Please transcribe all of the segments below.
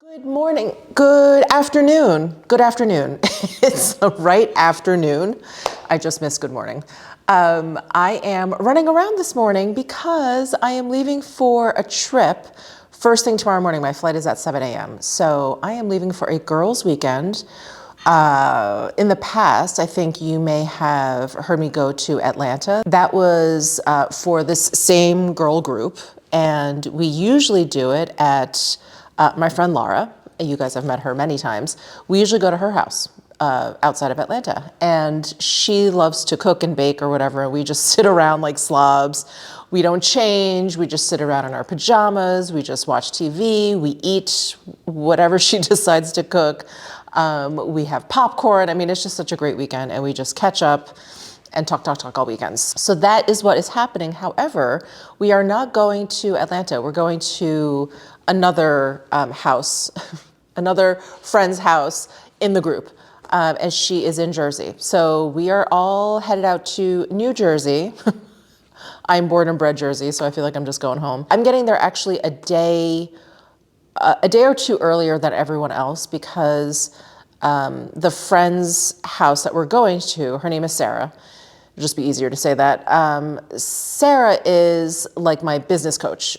Good morning, good afternoon, good afternoon. It's the right afternoon. I just missed good morning. I am running around this morning because I am leaving for a trip first thing tomorrow morning. My flight is at 7 a.m. So I am leaving for a girls' weekend. In the past, I think you may have heard me go to Atlanta. That was for this same girl group, and we usually do it at my friend Laura. You guys have met her many times. We usually go to her house outside of Atlanta, and she loves to cook and bake or whatever. And we just sit around like slobs. We don't change. We just sit around in our pajamas. We just watch TV. We eat whatever she decides to cook. We have popcorn. I mean, it's just such a great weekend, and we just catch up and talk all weekends. So that is what is happening. However, we are not going to Atlanta. We're going to another house, another friend's house in the group, and she is in Jersey. So we are all headed out to New Jersey. I'm born and bred Jersey, so I feel like I'm just going home. I'm getting there actually a day or two earlier than everyone else because the friend's house that we're going to, her name is Sarah. It'll just be easier to say that. Sarah is like my business coach.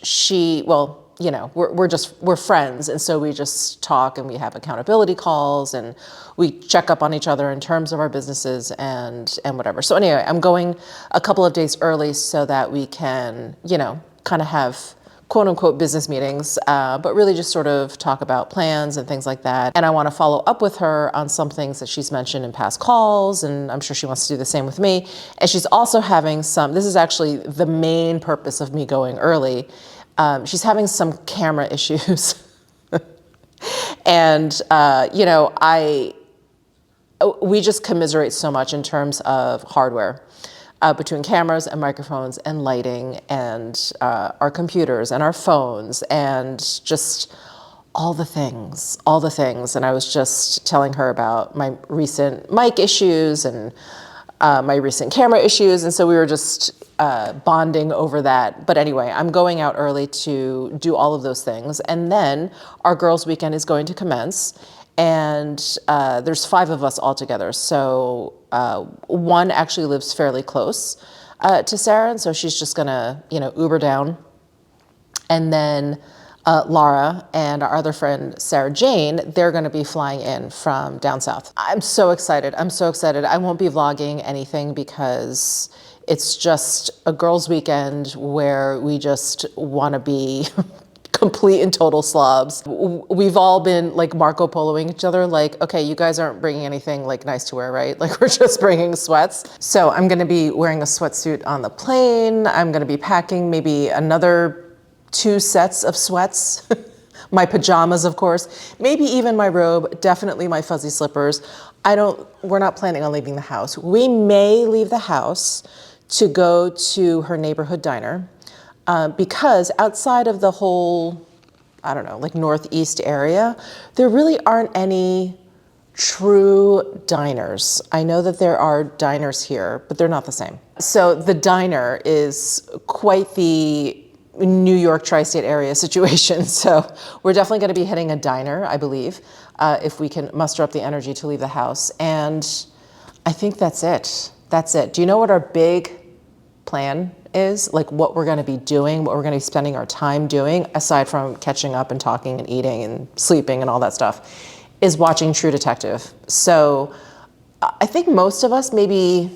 We're friends, and so we just talk and we have accountability calls and we check up on each other in terms of our businesses and whatever. So anyway, I'm going a couple of days early so that we can, kind of have quote unquote business meetings, but really just sort of talk about plans and things like that. And I want to follow up with her on some things that she's mentioned in past calls, and I'm sure she wants to do the same with me. And she's also having this is actually the main purpose of me going early. She's having some camera issues. And, we just commiserate so much in terms of hardware. Between cameras and microphones and lighting and our computers and our phones and just all the things. And I was just telling her about my recent mic issues and my recent camera issues. And so we were just bonding over that. But anyway, I'm going out early to do all of those things. And then our girls' weekend is going to commence. And there's 5 of us all together. So one actually lives fairly close to Sarah, and so she's just gonna, Uber down. And then Laura and our other friend, Sarah Jane, they're gonna be flying in from down south. I'm so excited. I won't be vlogging anything because it's just a girls' weekend where we just wanna be complete and total slobs. We've all been like Marco Poloing each other, like, okay, you guys aren't bringing anything like nice to wear, right? Like we're just bringing sweats. So I'm gonna be wearing a sweatsuit on the plane. I'm gonna be packing maybe another 2 sets of sweats. My pajamas, of course, maybe even my robe, definitely my fuzzy slippers. We're not planning on leaving the house. We may leave the house to go to her neighborhood diner. Because outside of the whole, like Northeast area, there really aren't any true diners. I know that there are diners here, but they're not the same. So the diner is quite the New York tri-state area situation. So we're definitely going to be hitting a diner, I believe, if we can muster up the energy to leave the house. And I think that's it. Do you know what our big plan is, like what we're going to be doing, what we're going to be spending our time doing, aside from catching up and talking and eating and sleeping and all that stuff, is watching True Detective. So I think most of us, maybe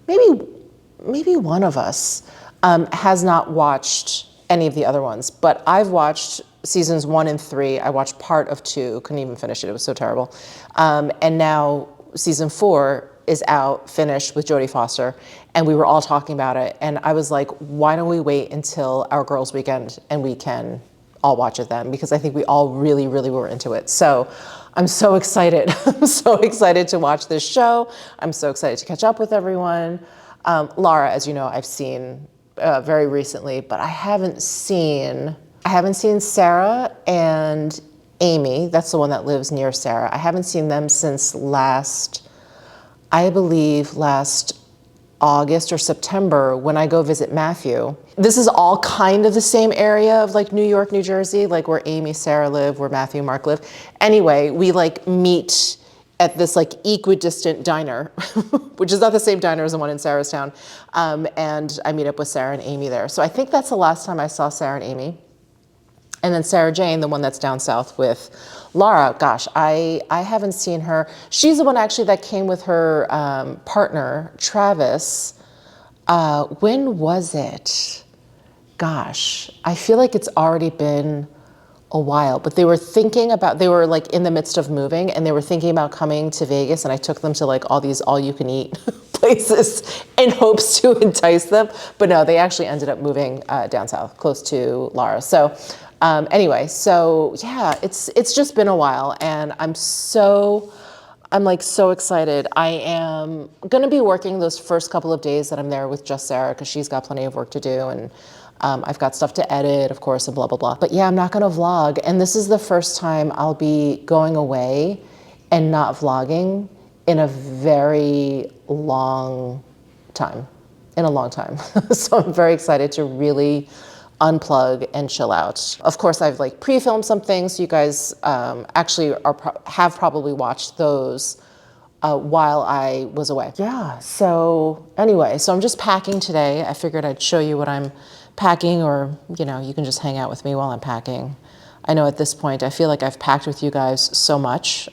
one of us has not watched any of the other ones, but I've watched seasons 1 and 3. I watched part of 2, couldn't even finish it. It was so terrible. And now season 4 is out, finished with Jodie Foster, and we were all talking about it. And I was like, why don't we wait until our girls' weekend and we can all watch it then? Because I think we all really, really were into it. So I'm so excited. I'm so excited to watch this show. I'm so excited to catch up with everyone. Laura, as you know, I've seen very recently, but I haven't seen Sarah and Amy. That's the one that lives near Sarah. I haven't seen them since last August or September when I go visit Matthew. This is all kind of the same area of like New York, New Jersey, like where Amy, Sarah live, where Matthew, Mark live. Anyway, we like meet at this like equidistant diner, which is not the same diner as the one in Sarah's town. And I meet up with Sarah and Amy there. So I think that's the last time I saw Sarah and Amy. And then Sarah Jane, the one that's down south with Laura, gosh, I haven't seen her. She's the one actually that came with her partner, Travis. When was it? Gosh, I feel like it's already been a while, but they were like in the midst of moving and they were thinking about coming to Vegas, and I took them to like all these all-you-can-eat places in hopes to entice them. But no, they actually ended up moving down south, close to Laura. So anyway, so yeah, it's just been a while, and I'm like so excited. I am gonna be working those first couple of days that I'm there with just Sarah, because she's got plenty of work to do, and I've got stuff to edit, of course, and blah, blah, blah. But yeah, I'm not gonna vlog. And this is the first time I'll be going away and not vlogging in a very long time, So I'm very excited to really unplug and chill out. Of course, I've like pre-filmed some things. So you guys actually have probably watched those while I was away. Yeah, so anyway, so I'm just packing today. I figured I'd show you what I'm packing, or, you know, you can just hang out with me while I'm packing. I know at this point, I feel like I've packed with you guys so much.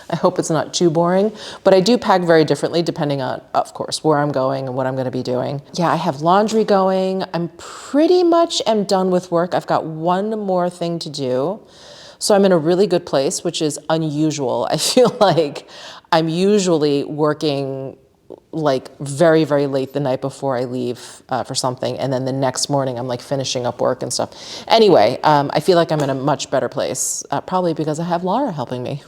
I hope it's not too boring, but I do pack very differently depending on, of course, where I'm going and what I'm gonna be doing. Yeah, I have laundry going. I'm pretty much am done with work. I've got one more thing to do. So I'm in a really good place, which is unusual. I feel like I'm usually working like very, very late the night before I leave for something. And then the next morning I'm like finishing up work and stuff. Anyway, I feel like I'm in a much better place, probably because I have Laura helping me.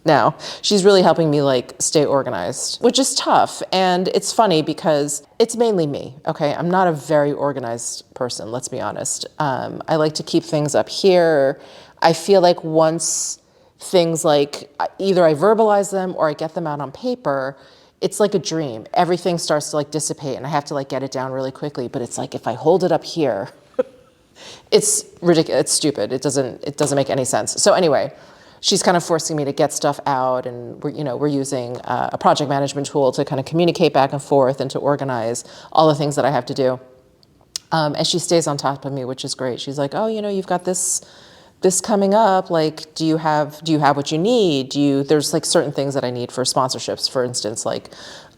Now, she's really helping me like stay organized, which is tough. And it's funny because it's mainly me, okay? I'm not a very organized person, let's be honest. I like to keep things up here. I feel like once things like either I verbalize them or I get them out on paper, it's like a dream. Everything starts to like dissipate and I have to like get it down really quickly. But it's like if I hold it up here, it's ridiculous, it's stupid. It doesn't make any sense. So anyway, she's kind of forcing me to get stuff out, and we're using a project management tool to kind of communicate back and forth and to organize all the things that I have to do. And she stays on top of me, which is great. She's like, oh, you've got this coming up, like, do you have what you need? There's like certain things that I need for sponsorships, for instance, like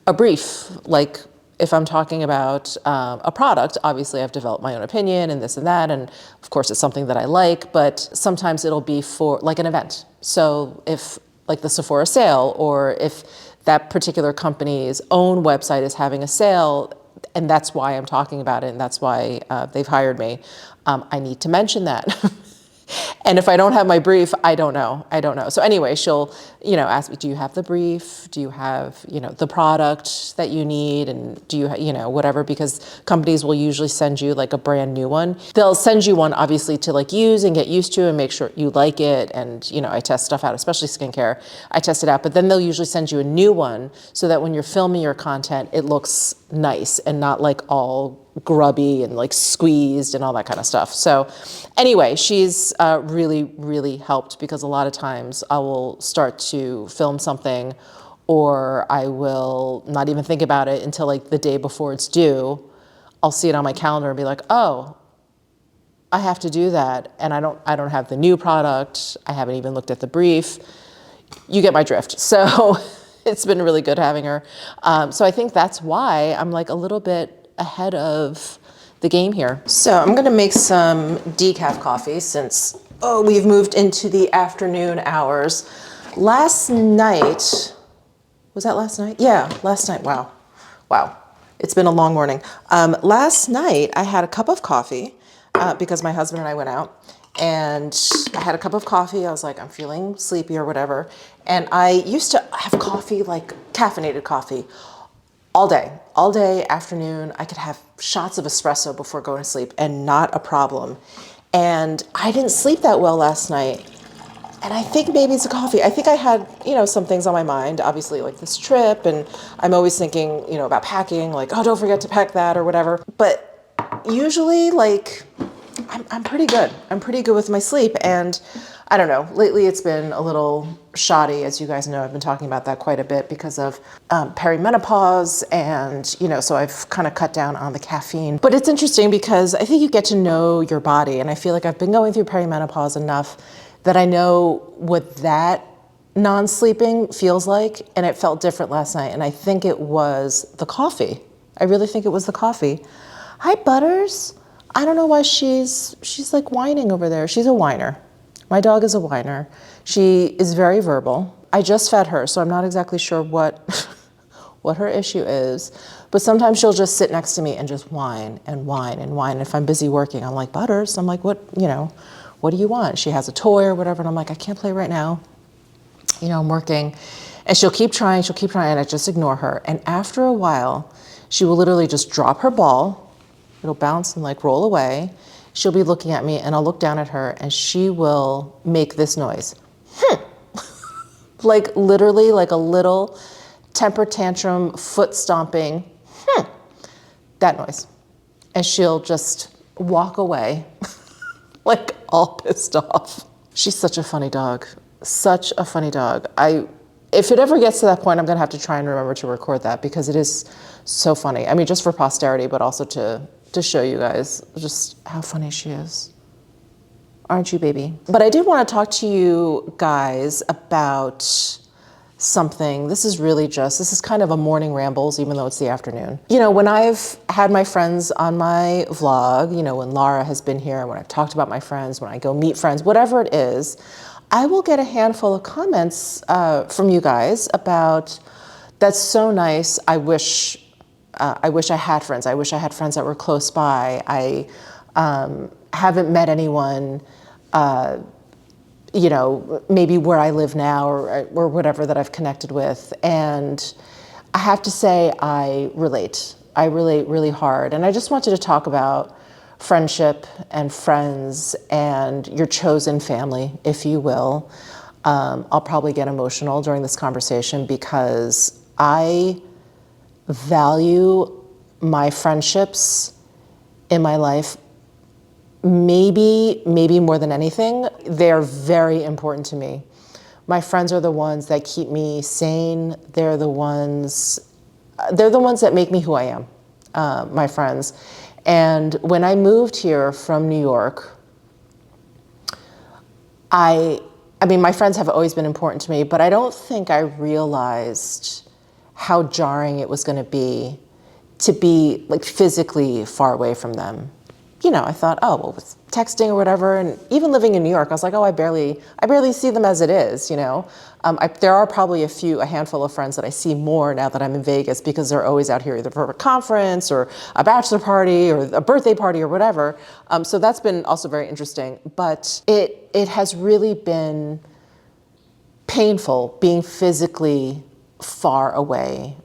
a brief, like if I'm talking about a product, obviously I've developed my own opinion and this and that. And of course it's something that I like, but sometimes it'll be for like an event. So if like the Sephora sale, or if that particular company's own website is having a sale, and that's why I'm talking about it, and that's why they've hired me, I need to mention that. And if I don't have my brief, I don't know. So anyway, she'll, ask me, do you have the brief? Do you have, the product that you need? And do you, whatever, because companies will usually send you like a brand new one. They'll send you one obviously to like use and get used to and make sure you like it. And, I test stuff out, especially skincare. I test it out, but then they'll usually send you a new one so that when you're filming your content, it looks nice and not like all grubby and like squeezed and all that kind of stuff. So anyway, she's really, really helped, because a lot of times I will start to film something, or I will not even think about it until like the day before it's due. I'll see it on my calendar and be like, oh, I have to do that. And I don't have the new product. I haven't even looked at the brief. You get my drift. So it's been really good having her. So I think that's why I'm like a little bit ahead of the game here. So I'm gonna make some decaf coffee since, we've moved into the afternoon hours. Last night, was that last night? Yeah, last night, wow. It's been a long morning. Last night I had a cup of coffee because my husband and I went out, and I had a cup of coffee. I was like, I'm feeling sleepy or whatever. And I used to have coffee, like caffeinated coffee, all day, afternoon. I could have shots of espresso before going to sleep and not a problem. And I didn't sleep that well last night. And I think maybe it's the coffee. I think I had, some things on my mind, obviously like this trip, and I'm always thinking, about packing, like, oh, don't forget to pack that or whatever. But usually like I'm pretty good. I'm pretty good with my sleep. And I don't know, lately it's been a little shoddy. As you guys know, I've been talking about that quite a bit because of perimenopause. And, so I've kind of cut down on the caffeine. But it's interesting because I think you get to know your body. And I feel like I've been going through perimenopause enough that I know what that non-sleeping feels like. And it felt different last night. And I think it was the coffee. I really think it was the coffee. Hi, Butters. I don't know why she's like whining over there. She's a whiner. My dog is a whiner. She is very verbal. I just fed her, so I'm not exactly sure what her issue is. But sometimes she'll just sit next to me and just whine and whine and whine. If I'm busy working, I'm like, Butters, I'm like, what do you want? She has a toy or whatever, and I'm like, I can't play right now. I'm working. And she'll keep trying, and I just ignore her. And after a while, she will literally just drop her ball. It'll bounce and like roll away. She'll be looking at me and I'll look down at her and she will make this noise. Like literally like a little temper tantrum, foot stomping, that noise. And she'll just walk away like all pissed off. She's such a funny dog. Such a funny dog. If it ever gets to that point, I'm gonna have to try and remember to record that because it is so funny. I mean, just for posterity, but also to show you guys just how funny she is. Aren't you, baby? But I did want to talk to you guys about something. This is kind of a morning rambles, even though it's the afternoon. When I've had my friends on my vlog, when Laura has been here, when I've talked about my friends, when I go meet friends, whatever it is, I will get a handful of comments from you guys about, that's so nice. I wish I had friends. I wish I had friends that were close by. I haven't met anyone, maybe where I live now or whatever that I've connected with. And I have to say, I relate. I relate really hard. And I just wanted to talk about friendship and friends and your chosen family, if you will. I'll probably get emotional during this conversation because I value my friendships in my life maybe more than anything. They're very important to me. My friends are the ones that keep me sane. They're the ones that make me who I am, my friends. And when I moved here from New York, I mean, my friends have always been important to me, but I don't think I realized how jarring it was going to be like physically far away from them. I thought, oh, well, with texting or whatever, and even living in New York, I was like, oh, I barely see them as it is, there are probably a handful of friends that I see more now that I'm in Vegas because they're always out here either for a conference or a bachelor party or a birthday party or whatever. So that's been also very interesting, but it has really been painful being physically far away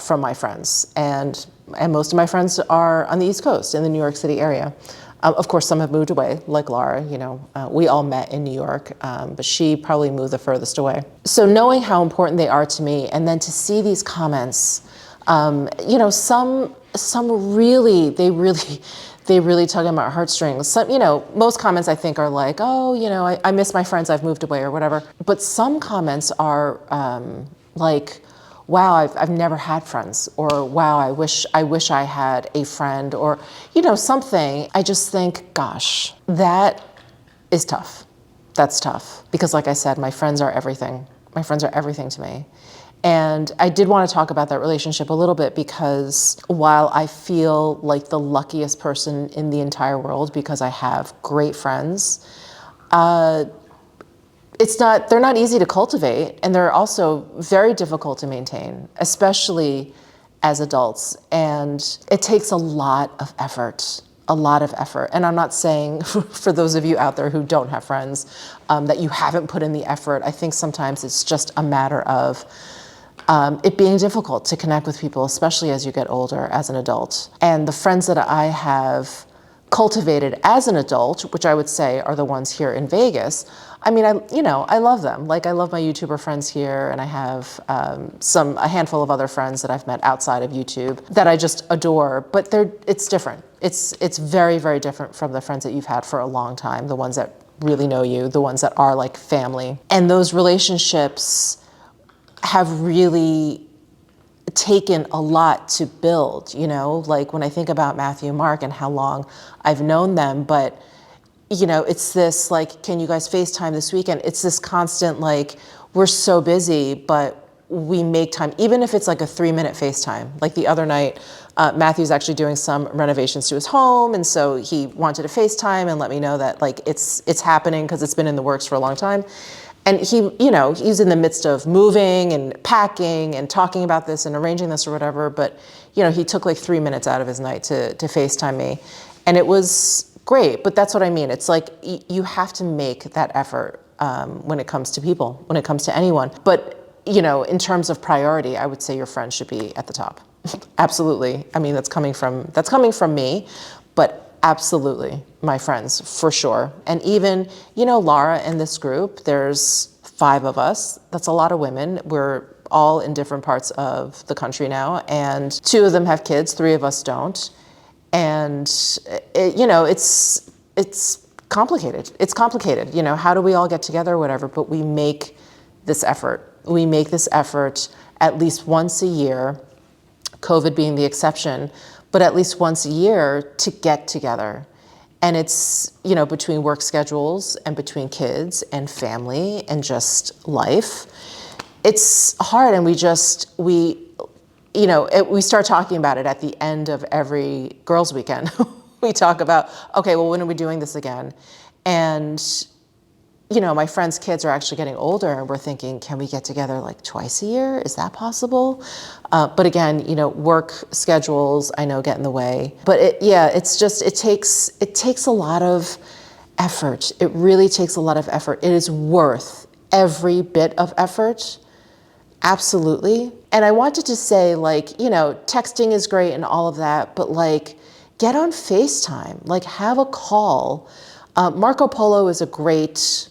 from my friends. And most of my friends are on the East Coast in the New York City area. Of course, some have moved away, like Laura, we all met in New York, but she probably moved the furthest away. So knowing how important they are to me, and then to see these comments, some really tug at my heartstrings. Some, most comments I think are like, oh, I miss my friends, I've moved away or whatever. But some comments are like, wow, I've never had friends, or wow, I wish I had a friend, or, something. I just think, gosh, that is tough. That's tough. Because like I said, my friends are everything. My friends are everything to me. And I did want to talk about that relationship a little bit because while I feel like the luckiest person in the entire world because I have great friends, they're not easy to cultivate, and they're also very difficult to maintain, especially as adults. And it takes a lot of effort. And I'm not saying for those of you out there who don't have friends, that you haven't put in the effort. I think sometimes it's just a matter of it being difficult to connect with people, especially as you get older as an adult. And the friends that I have cultivated as an adult, which I would say are the ones here in Vegas, I mean, I love them. Like, I love my YouTuber friends here, and I have a handful of other friends that I've met outside of YouTube that I just adore. But it's different. It's very, very different from the friends that you've had for a long time, the ones that really know you, the ones that are like family. And those relationships have really taken a lot to build, like when I think about Matthew and Mark and how long I've known them, but it's this like, can you guys FaceTime this weekend? It's this constant, like, we're so busy, but we make time, even if it's like a 3-minute FaceTime. Like the other night, Matthew's actually doing some renovations to his home. And so he wanted to FaceTime and let me know that like it's happening because it's been in the works for a long time. And he's in the midst of moving and packing and talking about this and arranging this or whatever. But, he took like 3 minutes out of his night to FaceTime me. And it was great. But that's what I mean. It's like you have to make that effort when it comes to people, when it comes to anyone. But, in terms of priority, I would say your friends should be at the top. Absolutely. I mean, that's coming from me, but absolutely my friends for sure. And even, Laura in this group, there's 5 of us. That's a lot of women. We're all in different parts of the country now. And 2 of them have kids, 3 of us don't. And it's complicated. It's complicated. How do we all get together or whatever, but we make this effort. We make this effort at least once a year, COVID being the exception, but at least once a year to get together. And it's, between work schedules and between kids and family and just life, it's hard. And we start talking about it at the end of every girls' weekend. We talk about, okay, well, when are we doing this again? And my friends' kids are actually getting older and we're thinking, can we get together like twice a year? Is that possible? But again, work schedules, I know, get in the way. But it takes a lot of effort. It really takes a lot of effort. It is worth every bit of effort. Absolutely. And I wanted to say, like, texting is great and all of that, but like, get on FaceTime, like have a call. Marco Polo is a great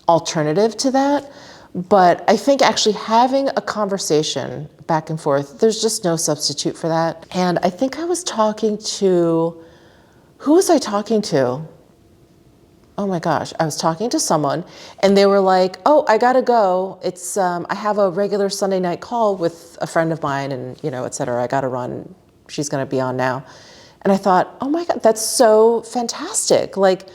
alternative to that. But I think actually having a conversation back and forth, there's just no substitute for that. And I think I was talking to, who was I talking to? Oh my gosh, I was talking to someone and they were like, oh, I gotta go. It's, I have a regular Sunday night call with a friend of mine and, et cetera. I gotta run. She's gonna be on now. And I thought, oh my God, that's so fantastic. Like,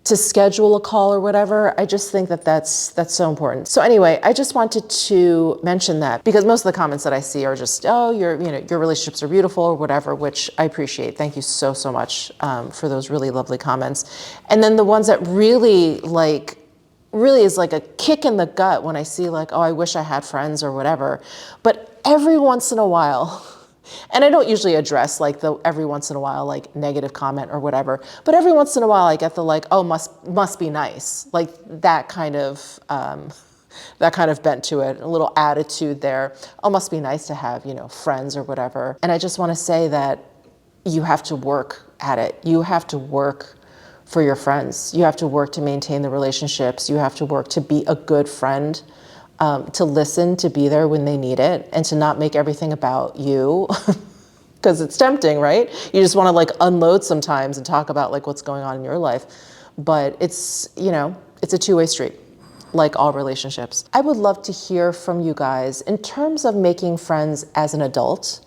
to schedule a call or whatever, I just think that that's so important. So anyway, I just wanted to mention that because most of the comments that I see are just, oh, your relationships are beautiful or whatever, which I appreciate. Thank you so much for those really lovely comments. And then the ones that really is like a kick in the gut when I see like, oh, I wish I had friends or whatever. But every once in a while, and I don't usually address like the every once in a while like negative comment or whatever, but every once in a while I get the like, oh, must be nice, like that kind of bent to it, a little attitude there. Oh, must be nice to have friends or whatever. And I just want to say that you have to work at it. You have to work for your friends. You have to work to maintain the relationships. You have to work to be a good friend. To listen, to be there when they need it, and to not make everything about you, because it's tempting, right? You just want to like unload sometimes and talk about like what's going on in your life, but it's a two-way street, like all relationships. I would love to hear from you guys in terms of making friends as an adult.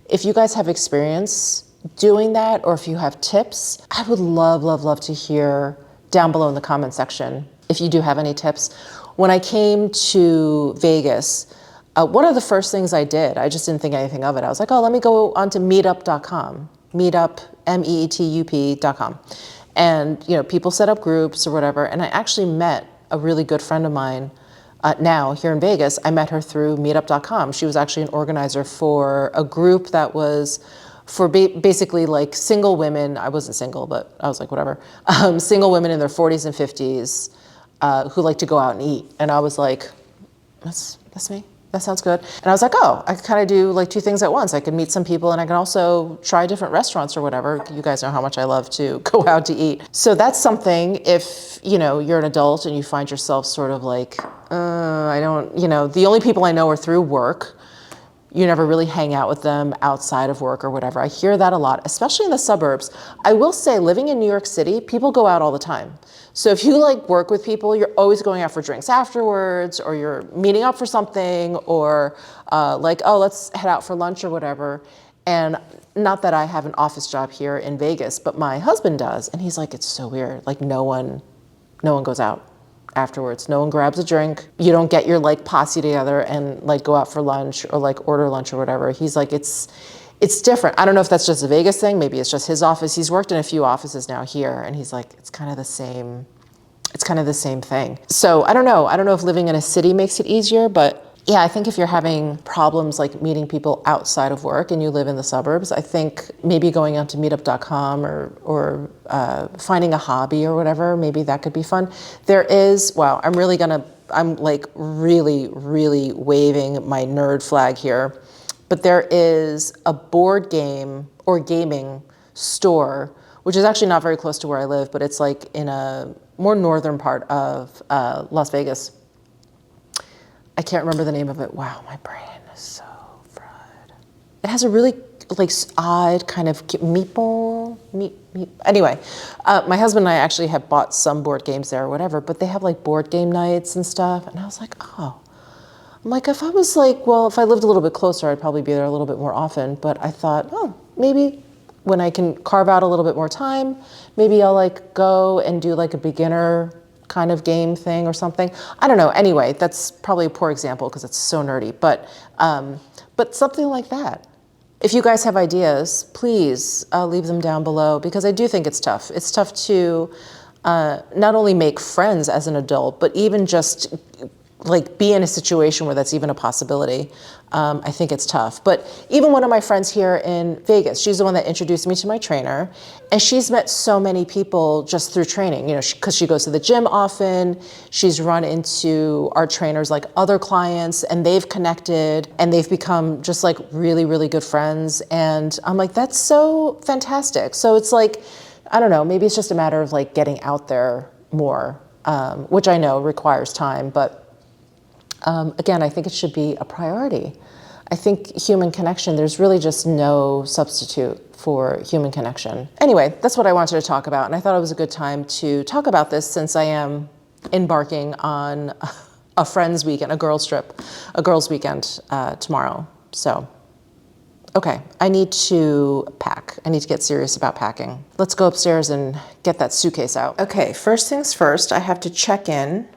If you guys have experience doing that, or if you have tips, I would love to hear down below in the comment section if you do have any tips. When I came to Vegas, one of the first things I did, I just didn't think anything of it. I was like, oh, let me go onto meetup.com, meetup, meetup.com. And, people set up groups or whatever. And I actually met a really good friend of mine now here in Vegas. I met her through meetup.com. She was actually an organizer for a group that was for basically like single women. I wasn't single, but I was like, whatever. Single women in their 40s and 50s. Who like to go out and eat. And I was like, that's me. that sounds good. And I was like, oh, I could kind of do like two things at once. I could meet some people and I can also try different restaurants or whatever. You guys know how much I love to go out to eat. So that's something if, you know, you're an adult and you find yourself sort of like, I don't, you know, the only people I know are through work. You never really hang out with them outside of work or whatever. I hear that a lot, especially in the suburbs. I will say living in New York City, people go out all the time. So if you like work with people, you're always going out for drinks afterwards, or you're meeting up for something, or like, oh, let's head out for lunch or whatever. And not that I have an office job here in Vegas, but my husband does. And he's like, it's so weird. Like no one goes out afterwards. No one grabs a drink. You don't get your like posse together and like go out for lunch or like order lunch or whatever. He's like, it's different. I don't know if that's just a Vegas thing. Maybe it's just his office. He's worked in a few offices now here, and he's like, it's kind of the same. It's kind of the same thing. So I don't know. I don't know if living in a city makes it easier, but yeah, I think if you're having problems like meeting people outside of work and you live in the suburbs, I think maybe going out to meetup.com or finding a hobby or whatever, maybe that could be fun. There is, wow, I'm like really, really waving my nerd flag here, but there is a board game or gaming store, which is actually not very close to where I live, but it's like in a more northern part of Las Vegas. I can't remember the name of it. Wow, my brain is so fried. It has a really like odd kind of meatball. Anyway, my husband and I actually have bought some board games there or whatever, but they have like board game nights and stuff. And I was like, oh. I'm like, if I was like, well, if I lived a little bit closer, I'd probably be there a little bit more often. But I thought, oh, maybe when I can carve out a little bit more time, maybe I'll like go and do like a beginner kind of game thing or something. I don't know. Anyway, that's probably a poor example because it's so nerdy, but something like that. If you guys have ideas, please leave them down below, because I do think it's tough. It's tough to not only make friends as an adult, but even just like be in a situation where that's even a possibility. I think it's tough. But even one of my friends here in Vegas, she's the one that introduced me to my trainer, and she's met so many people just through training, you know, because she goes to the gym often. She's run into our trainers like other clients, and they've connected and they've become just like really, really good friends. And I'm like, that's so fantastic. So it's like, I don't know, maybe it's just a matter of like getting out there more, which I know requires time, but again, I think it should be a priority. I think human connection, there's really just no substitute for human connection. Anyway, that's what I wanted to talk about, and I thought it was a good time to talk about this since I am embarking on a friend's weekend, a girls weekend tomorrow. So, okay, I need to pack. I need to get serious about packing. Let's go upstairs and get that suitcase out. Okay, first things first, I have to check in.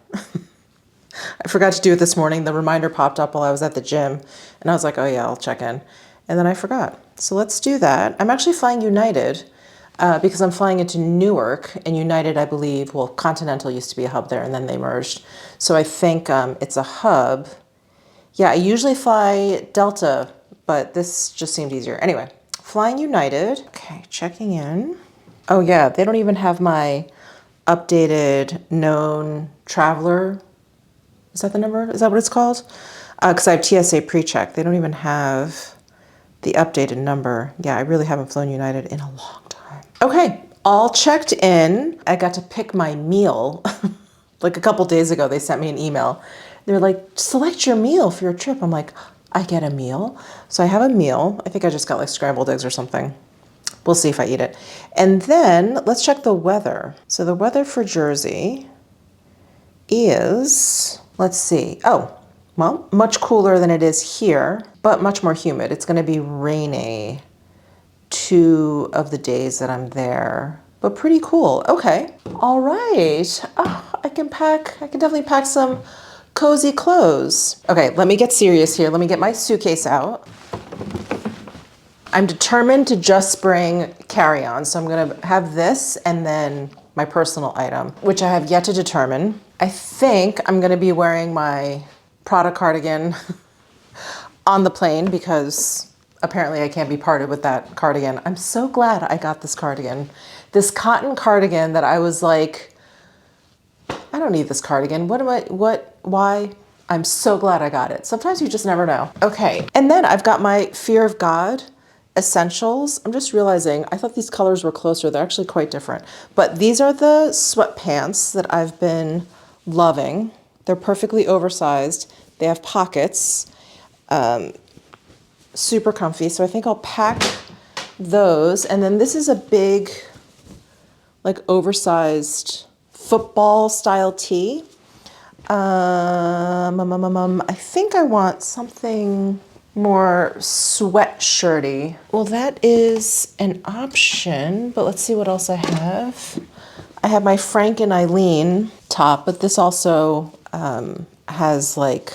I forgot to do it this morning. The reminder popped up while I was at the gym, and I was like, oh yeah, I'll check in. And then I forgot. So let's do that. I'm actually flying United because I'm flying into Newark, and United, I believe, well, Continental used to be a hub there and then they merged. So I think it's a hub. Yeah, I usually fly Delta, but this just seemed easier. Anyway, flying United. Okay, checking in. Oh yeah, they don't even have my updated known traveler. Is that the number? Is that what it's called? Because I have TSA pre-check. They don't even have the updated number. Yeah, I really haven't flown United in a long time. Okay, all checked in. I got to pick my meal. Like a couple days ago, they sent me an email. They're like, select your meal for your trip. I'm like, I get a meal. So I have a meal. I think I just got like scrambled eggs or something. We'll see if I eat it. And then let's check the weather. So the weather for Jersey is, let's see. Oh, well, much cooler than it is here, but much more humid. It's going to be rainy 2 of the days that I'm there, but pretty cool. Okay. All right. Oh, I can definitely pack some cozy clothes. Okay, let me get serious here. Let me get my suitcase out. I'm determined to just bring carry-on. So I'm going to have this and then my personal item, which I have yet to determine. I think I'm going to be wearing my Prada cardigan on the plane because apparently I can't be parted with that cardigan. I'm so glad I got this cardigan. This cotton cardigan that I was like, I don't need this cardigan. Why? I'm so glad I got it. Sometimes you just never know. Okay, and then I've got my Fear of God essentials. I'm just realizing, I thought these colors were closer. They're actually quite different. But these are the sweatpants that I've been loving. They're perfectly oversized. They have pockets, super comfy. So I think I'll pack those. And then this is a big, like oversized football style tee. I think I want something more sweatshirty. Well, that is an option, but let's see what else I have. I have my Frank and Eileen top, but this also has like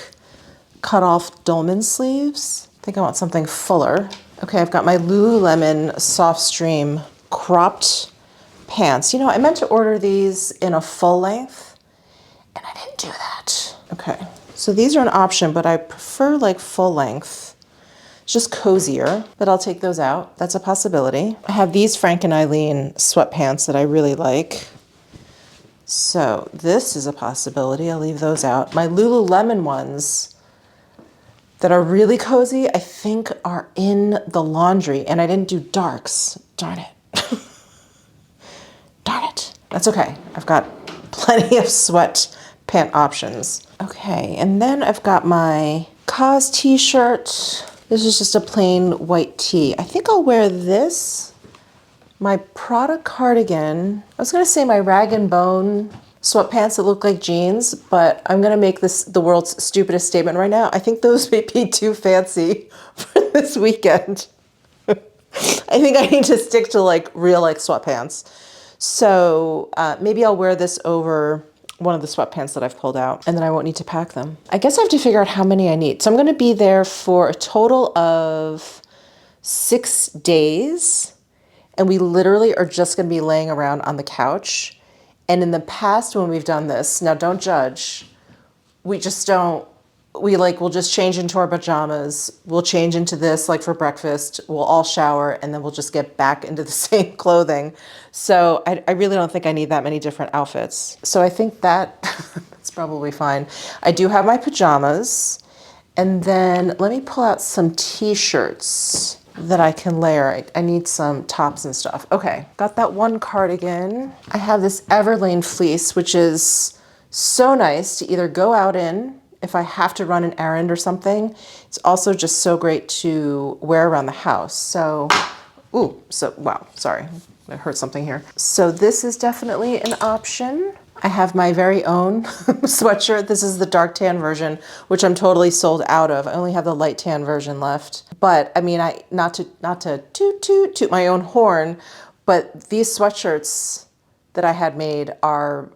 cut off dolman sleeves. I think I want something fuller. Okay, I've got my Lululemon Soft Stream cropped pants. You know, I meant to order these in a full length, and I didn't do that. Okay, so these are an option, but I prefer like full length. It's just cozier, but I'll take those out. That's a possibility. I have these Frank and Eileen sweatpants that I really like. So this is a possibility. I'll leave those out. My Lululemon ones that are really cozy, I think are in the laundry, and I didn't do darks. Darn it. Darn it. That's okay. I've got plenty of sweat pant options. Okay, and then I've got my Cause t-shirt. This is just a plain white tee. I think I'll wear this, my Prada cardigan. I was gonna say my Rag and Bone sweatpants that look like jeans, but I'm gonna make this the world's stupidest statement right now. I think those may be too fancy for this weekend. I think I need to stick to like real like sweatpants. So maybe I'll wear this over one of the sweatpants that I've pulled out, and then I won't need to pack them. I guess I have to figure out how many I need. So I'm gonna be there for a total of 6 days, and we literally are just gonna be laying around on the couch. And in the past when we've done this, now don't judge, we'll just change into our pajamas. We'll change into this like for breakfast. We'll all shower and then we'll just get back into the same clothing. So I really don't think I need that many different outfits. So I think that's probably fine. I do have my pajamas, and then let me pull out some t-shirts that I can layer. I need some tops and stuff. Okay, got that one cardigan. I have this Everlane fleece, which is so nice to either go out in if I have to run an errand or something. It's also just so great to wear around the house. So, wow, sorry, I heard something here. So this is definitely an option. I have my very own sweatshirt. This is the dark tan version, which I'm totally sold out of. I only have the light tan version left. But I mean, not to toot my own horn, but these sweatshirts that I had made are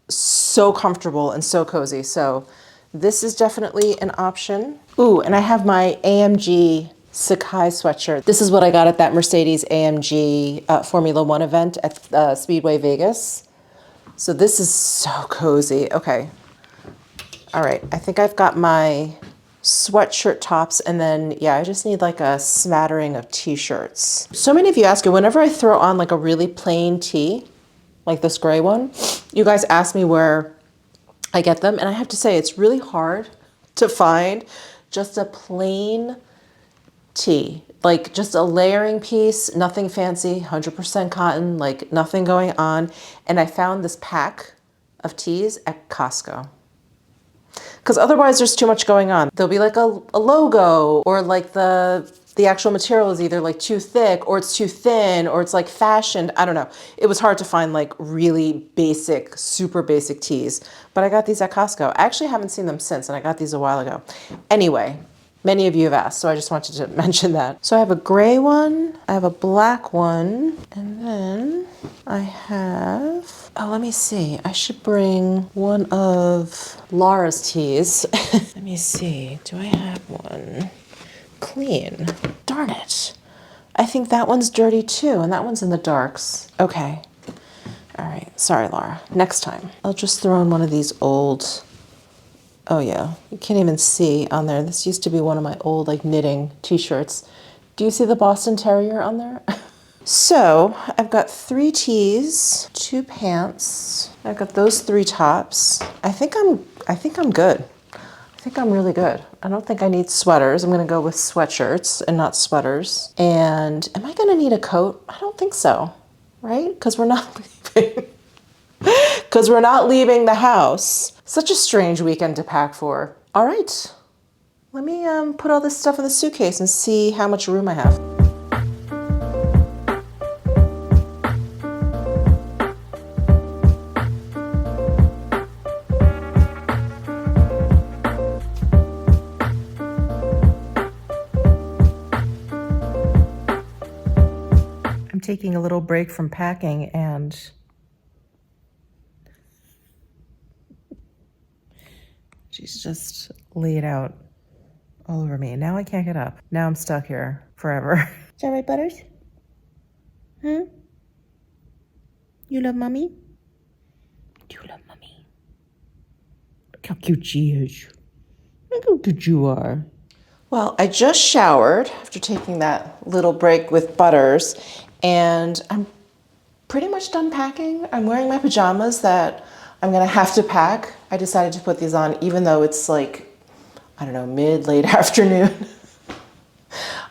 so comfortable and so cozy. So this is definitely an option. Ooh, and I have my AMG Sakai sweatshirt. This is what I got at that Mercedes AMG Formula One event at Speedway Vegas. So this is so cozy. Okay. All right. I think I've got my sweatshirt tops, and then, yeah, I just need like a smattering of t-shirts. So many of you ask me, whenever I throw on like a really plain tee, like this gray one, you guys ask me where I get them. And I have to say, it's really hard to find just a plain tee, like just a layering piece, nothing fancy, 100% cotton, like nothing going on. And I found this pack of tees at Costco. Because otherwise there's too much going on. There'll be like a logo, or like the actual material is either like too thick or it's too thin or it's like fashioned. I don't know. It was hard to find like really basic, super basic tees. But I got these at Costco. I actually haven't seen them since, and I got these a while ago. Anyway, many of you have asked, so I just wanted to mention that. So I have a gray one, I have a black one, and then I have, oh, let me see. I should bring one of Laura's tees. Let me see, do I have one? Clean. Darn it. I think that one's dirty too, and that one's in the darks. Okay. All right, sorry, Laura. Next time. I'll just throw in one of these old, oh yeah, you can't even see on there. This used to be one of my old like knitting t-shirts. Do you see the Boston Terrier on there? So I've got 3 tees, 2 pants. I've got those 3 tops. I think I'm good. I think I'm really good. I don't think I need sweaters. I'm gonna go with sweatshirts and not sweaters. And am I gonna need a coat? I don't think so, right? Because we're not leaving. Because we're not leaving the house. Such a strange weekend to pack for. All right, let me put all this stuff in the suitcase and see how much room I have. I'm taking a little break from packing and she's just laid out all over me. Now I can't get up. Now I'm stuck here forever. Is that right, Butters? Huh? You love mommy? Do you love mommy? Look how cute she is. Look how cute you are. Well, I just showered after taking that little break with Butters, and I'm pretty much done packing. I'm wearing my pajamas that I'm gonna have to pack. I decided to put these on even though it's like, I don't know, late afternoon.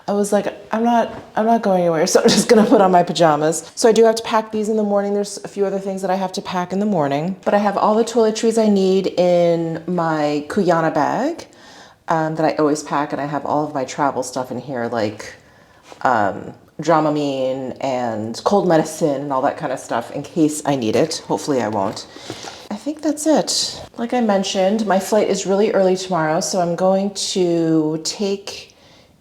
I was like, I'm not going anywhere, so I'm just gonna put on my pajamas. So I do have to pack these in the morning. There's a few other things that I have to pack in the morning, but I have all the toiletries I need in my Kuyana bag that I always pack, and I have all of my travel stuff in here, like Dramamine and cold medicine and all that kind of stuff in case I need it. Hopefully I won't. I think that's it. Like I mentioned, my flight is really early tomorrow, so I'm going to take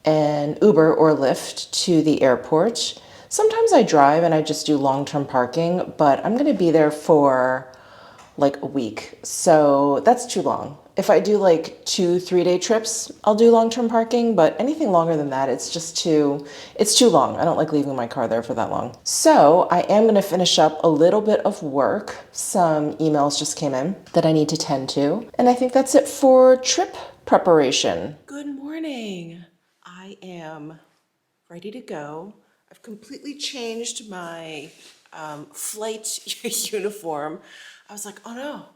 an Uber or Lyft to the airport. Sometimes I drive and I just do long-term parking, but I'm gonna be there for like a week, so that's too long. If I do like 2-3 day trips, I'll do long-term parking, but anything longer than that, it's too long. I don't like leaving my car there for that long. So I am gonna finish up a little bit of work. Some emails just came in that I need to tend to, and I think that's it for trip preparation. Good morning. I am ready to go. I've completely changed my flight uniform. I was like, oh no,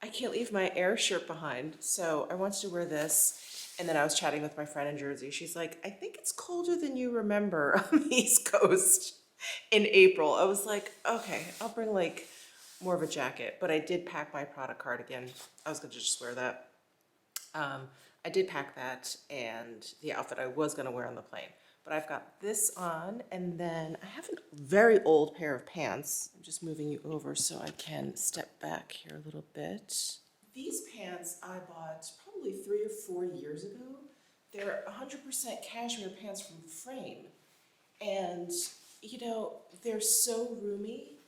I can't leave my air shirt behind. So I wanted to wear this. And then I was chatting with my friend in Jersey. She's like, I think it's colder than you remember on the East Coast in April. I was like, okay, I'll bring like more of a jacket. But I did pack my Prada cardigan. I was gonna just wear that. I did pack that and the outfit I was gonna wear on the plane. But I've got this on, and then I have a very old pair of pants. I'm just moving you over so I can step back here a little bit. These pants I bought probably 3 or 4 years ago. They're 100% cashmere pants from Frame. And, you know, they're so roomy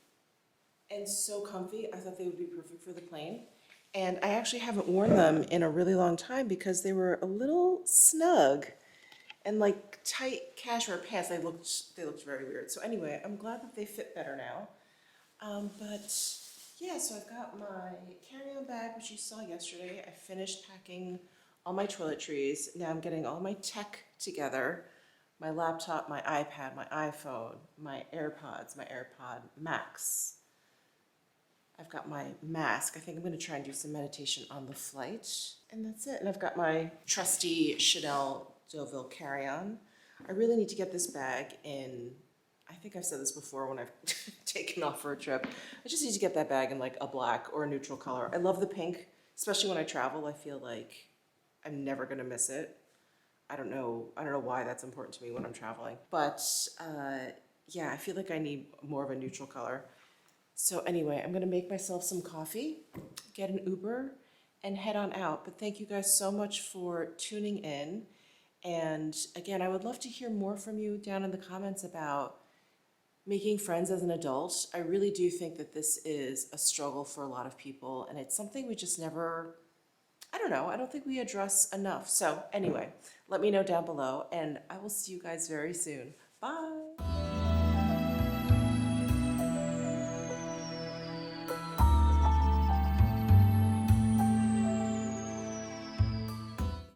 and so comfy. I thought they would be perfect for the plane. And I actually haven't worn them in a really long time because they were a little snug and like tight cashmere pants. They looked very weird. So anyway, I'm glad that they fit better now. But yeah, so I've got my carry-on bag, which you saw yesterday. I finished packing all my toiletries. Now I'm getting all my tech together. My laptop, my iPad, my iPhone, my AirPods, my AirPod Max. I've got my mask. I think I'm gonna try and do some meditation on the flight. And that's it. And I've got my trusty Chanel Deauville carry-on. I really need to get this bag in, I think I've said this before when I've taken off for a trip. I just need to get that bag in like a black or a neutral color. I love the pink, especially when I travel. I feel like I'm never gonna miss it. I don't know why that's important to me when I'm traveling. But yeah, I feel like I need more of a neutral color. So anyway, I'm gonna make myself some coffee, get an Uber, and head on out. But thank you guys so much for tuning in. And again, I would love to hear more from you down in the comments about making friends as an adult. I really do think that this is a struggle for a lot of people, and it's something we just never, I don't think we address enough. So anyway, let me know down below, and I will see you guys very soon. Bye.